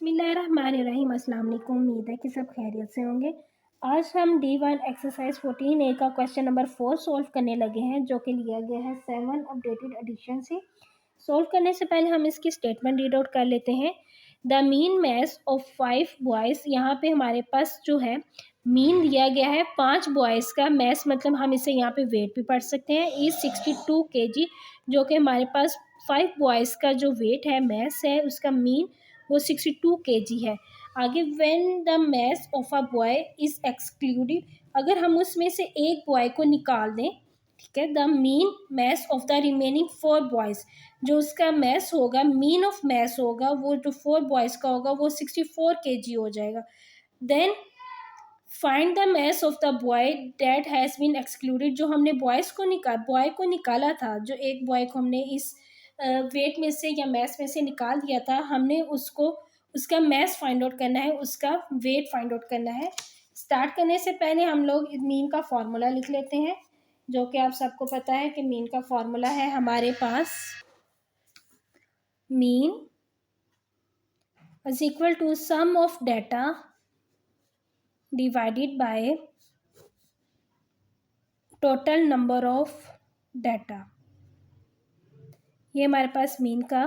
बिस्मिल्लाहिर्रहमानिर्रहीम। अस्सलाम वालेकुम। उम्मीद है कि सब खैरियत से होंगे। आज हम D1 एक्सरसाइज 14A का क्वेश्चन नंबर 4 सॉल्व करने लगे हैं, जो कि लिया गया है 7 अपडेटेड एडिशन से। सॉल्व करने से पहले हम इसकी स्टेटमेंट रीड आउट कर लेते हैं। The mean mess of 5 boys, यहाँ पे हमारे पास जो है मीन दिया गया है 5 बॉयज़ का। मैस मतलब हम इसे यहाँ पे वेट भी पढ़ सकते हैं, इज 62 kg, जो कि हमारे पास 5 बॉयज़ का जो वेट है, मैस है, उसका मीन वो 62 kg है। आगे when the mass of a boy is excluded, अगर हम उसमें से एक बॉय को निकाल दें, ठीक है, the mean mess of the remaining 4 boys, जो उसका मैस होगा, मीन ऑफ मैस होगा, वो जो 4 बॉयज़ का होगा वो 64 kg हो जाएगा। Then find the mass of the boy that has been excluded, जो हमने बॉय को निकाला था, जो एक बॉय को हमने इस वेट में से या मैस में से निकाल दिया था, हमने उसको उसका मैस फाइंड आउट करना है, उसका वेट फाइंड आउट करना है। स्टार्ट करने से पहले हम लोग मीन का फॉर्मूला लिख लेते हैं, जो कि आप सबको पता है कि मीन का फॉर्मूला है हमारे पास mean is equal to sum of data divided by total number of data. ये हमारे पास मीन का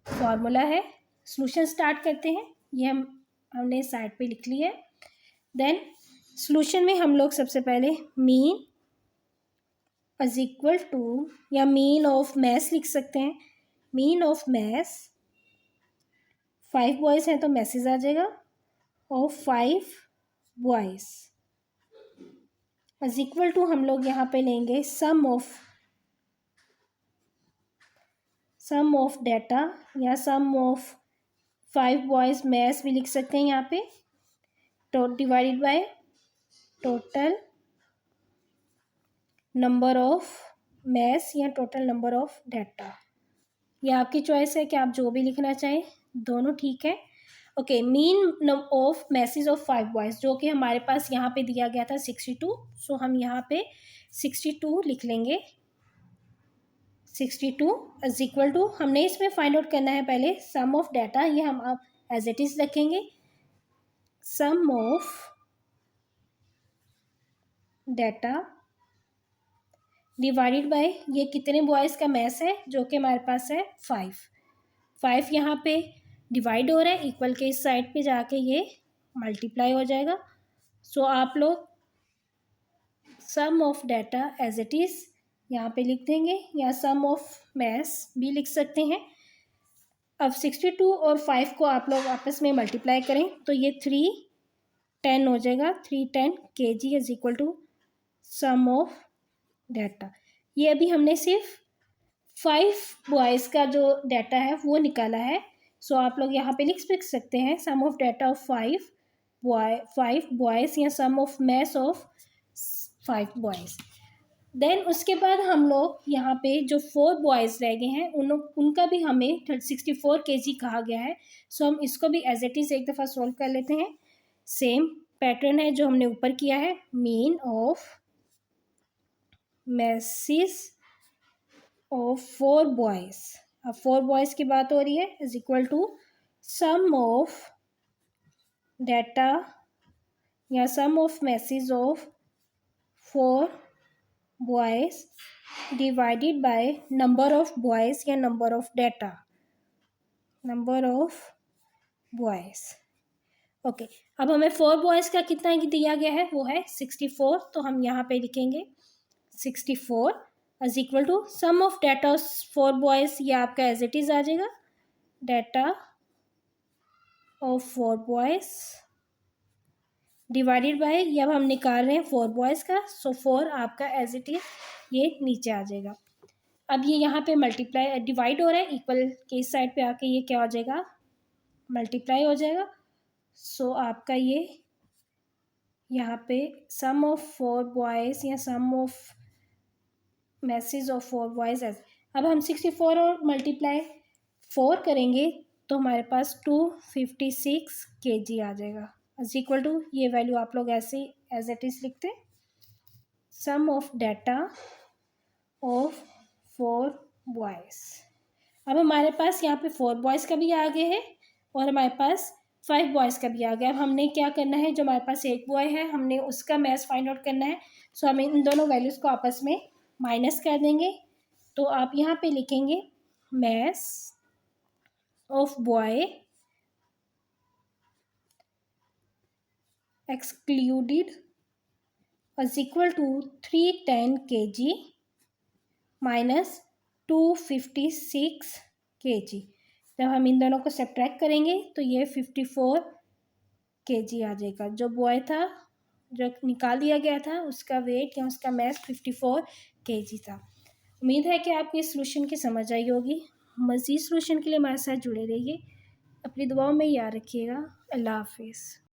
फॉर्मूला है। सॉल्यूशन स्टार्ट करते हैं। ये हमने साइड पे लिख लिया है। देन सॉल्यूशन में हम लोग सबसे पहले मीन इज इक्वल टू, या मीन ऑफ मैस लिख सकते हैं, मीन ऑफ मैस, 5 बॉयज़ हैं तो मैसेज आ जाएगा, of 5 boys is equal to, हम लोग यहाँ पे लेंगे सम ऑफ डाटा, या सम ऑफ 5 बॉयज़ मैस भी लिख सकते हैं यहाँ पे, तो divided by total number of mass या टोटल नंबर ऑफ डाटा। ये आपकी चॉइस है कि आप जो भी लिखना चाहें, दोनों ठीक है। Okay, mean of message of 5 boys, जो कि हमारे पास यहाँ पे दिया गया था 62, सो हम यहाँ पे 62 लिख लेंगे। 62 इज इक्वल टू, हमने इसमें फाइंड आउट करना है पहले सम ऑफ डाटा, ये हम आप एज इट इज़ रखेंगे, सम ऑफ डाटा डिवाइडेड बाय, ये कितने बॉयज़ का मैस है, जो कि हमारे पास है 5 यहाँ पे डिवाइड हो रहा है, इक्वल के इस साइड पे जाके ये मल्टीप्लाई हो जाएगा। सो आप लोग sum of data as it is यहाँ पे लिख देंगे, या सम ऑफ मैस भी लिख सकते हैं। अब 62 और 5 को आप लोग आपस में मल्टीप्लाई करें तो ये 310 हो जाएगा। 310 kg is equal to sum of data. ये अभी हमने सिर्फ 5 बॉयज़ का जो डाटा है वो निकाला है। सो आप लोग यहाँ पे लिख सकते हैं sum of data of 5 boys, या sum of mass of 5 boys. Then उसके बाद हम लोग यहाँ पे जो 4 बॉयज़ रह गए हैं उनका भी हमें 64 kg कहा गया है। सो हम इसको भी एज इट इज़ एक दफ़ा सॉल्व कर लेते हैं। सेम पैटर्न है जो हमने ऊपर किया है, mean of message of 4 boys, अब 4 बॉयज़ की बात हो रही है, is equal to sum of data या sum of message of 4 boys divided by number of boys या number of data, number of boys. Okay, अब हमें 4 बॉयज़ का कितना दिया गया है, वो है 64, तो हम यहाँ पे लिखेंगे 64 is equal to sum of data 4 boys, ये आपका एज इट इज़ आ जाएगा, data of 4 boys divided by, ये अब हम निकाल रहे हैं 4 बॉयज़ का, सो 4 आपका एज इट इज़ ये नीचे आ जाएगा। अब ये यहाँ पे मल्टीप्लाई डिवाइड हो रहा है, इक्वल के इस साइड पे आके ये क्या हो जाएगा, मल्टीप्लाई हो जाएगा। सो आपका ये यहाँ पे सम ऑफ 4 बॉयज़ या sum of message of 4 boys. अब हम 64 और मल्टीप्लाई 4 करेंगे तो हमारे पास 256 kg आ जाएगा, इज इक्वल टू, ये वैल्यू आप लोग ऐसे एज इट इज़ लिखते हैं, sum of data of 4 boys. अब हमारे पास यहाँ पे 4 बॉयज़ का भी आ गया है, और हमारे पास 5 बॉयज़ का भी आ गया। अब हमने क्या करना है, जो हमारे पास एक बॉय है हमने उसका मैथ्स फाइंड आउट करना है। सो हम इन दोनों वैल्यूज़ को आपस में माइनस कर देंगे। तो आप यहाँ पे लिखेंगे maths of boy excluded is equal to 310 kg minus 256 kg। जब हम इन दोनों को सब्ट्रैक्ट करेंगे तो ये 54 kg आ जाएगा। जो बॉय था, जो निकाल दिया गया था, उसका वेट या उसका मास 54 kg था। उम्मीद है कि आपको इस सॉल्यूशन की समझ आई होगी। मज़ीद सॉल्यूशन के लिए हमारे साथ जुड़े रहिए। अपनी दुआओं में याद रखिएगा। अल्लाह हाफिज़।